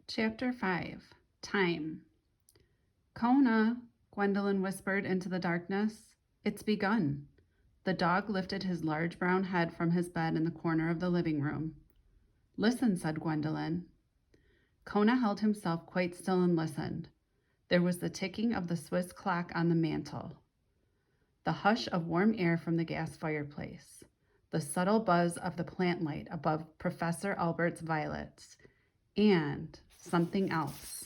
Chapter 5. Time. Kona, Gwendolyn whispered into the darkness. It's begun. The dog lifted his large brown head from his bed in the corner of the living room. Listen, said Gwendolyn. Kona held himself quite still and listened. There was the ticking of the Swiss clock on the mantel, the hush of warm air from the gas fireplace, the subtle buzz of the plant light above Professor Albert's violets, and something else.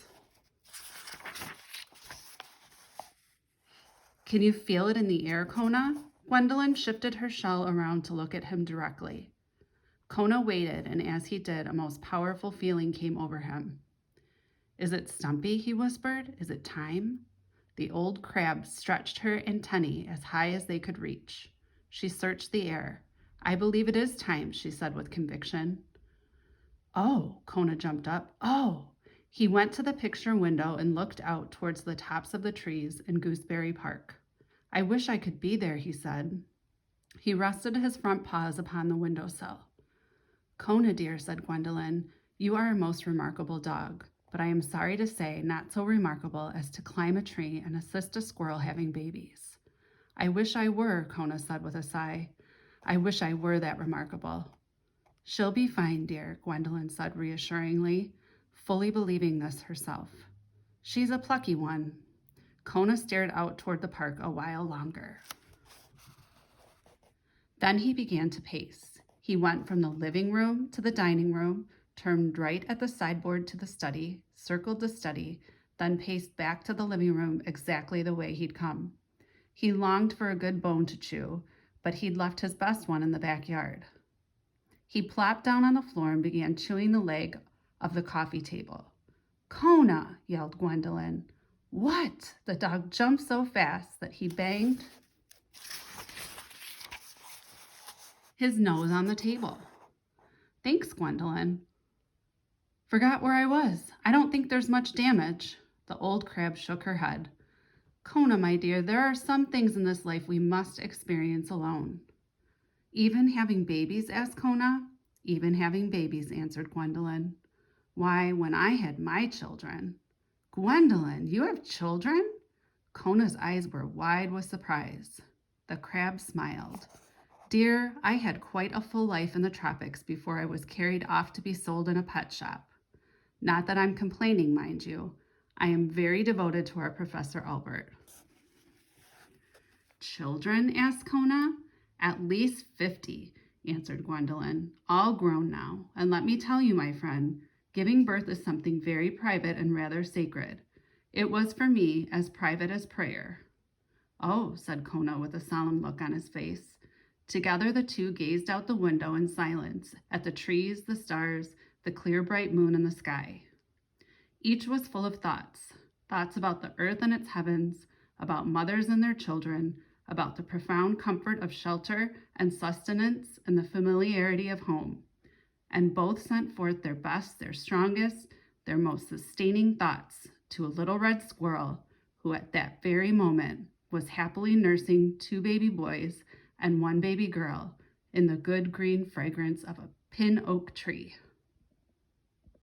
Can you feel it in the air, Kona? Gwendolyn shifted her shell around to look at him directly. Kona waited, and as he did, a most powerful feeling came over him. Is it Stumpy? He whispered. Is it time? The old crab stretched her antennae as high as they could reach. She searched the air. I believe it is time, she said with conviction. Oh, Kona jumped up. Oh! He went to the picture window and looked out towards the tops of the trees in Gooseberry Park. I wish I could be there, he said. He rested his front paws upon the windowsill. Kona, dear, said Gwendolyn, you are a most remarkable dog, but I am sorry to say not so remarkable as to climb a tree and assist a squirrel having babies. I wish I were, Kona said with a sigh. I wish I were that remarkable. She'll be fine, dear, Gwendolyn said reassuringly, fully believing this herself. She's a plucky one. Kona stared out toward the park a while longer. Then he began to pace. He went from the living room to the dining room, turned right at the sideboard to the study, circled the study, then paced back to the living room exactly the way he'd come. He longed for a good bone to chew, but he'd left his best one in the backyard. He plopped down on the floor and began chewing the leg of the coffee table. Kona, yelled Gwendolyn. What? The dog jumped so fast that he banged his nose on the table. Thanks, Gwendolyn. Forgot where I was. I don't think there's much damage. The old crab shook her head. Kona, my dear, there are some things in this life we must experience alone. Even having babies? Asked Kona. Even having babies, answered Gwendolyn. Why, when I had my children. Gwendolyn, you have children? Kona's eyes were wide with surprise. The crab smiled. Dear, I had quite a full life in the tropics before I was carried off to be sold in a pet shop. Not that I'm complaining, mind you. I am very devoted to our Professor Albert. Children? Asked Kona. At least 50, answered Gwendolyn, all grown now. And let me tell you, my friend, giving birth is something very private and rather sacred. It was for me as private as prayer. Oh, said Kona with a solemn look on his face. Together the two gazed out the window in silence at the trees, the stars, the clear bright moon in the sky. Each was full of thoughts about the earth and its heavens, about mothers and their children, about the profound comfort of shelter and sustenance and the familiarity of home. And both sent forth their best, their strongest, their most sustaining thoughts to a little red squirrel who at that very moment was happily nursing 2 baby boys and 1 baby girl in the good green fragrance of a pin oak tree.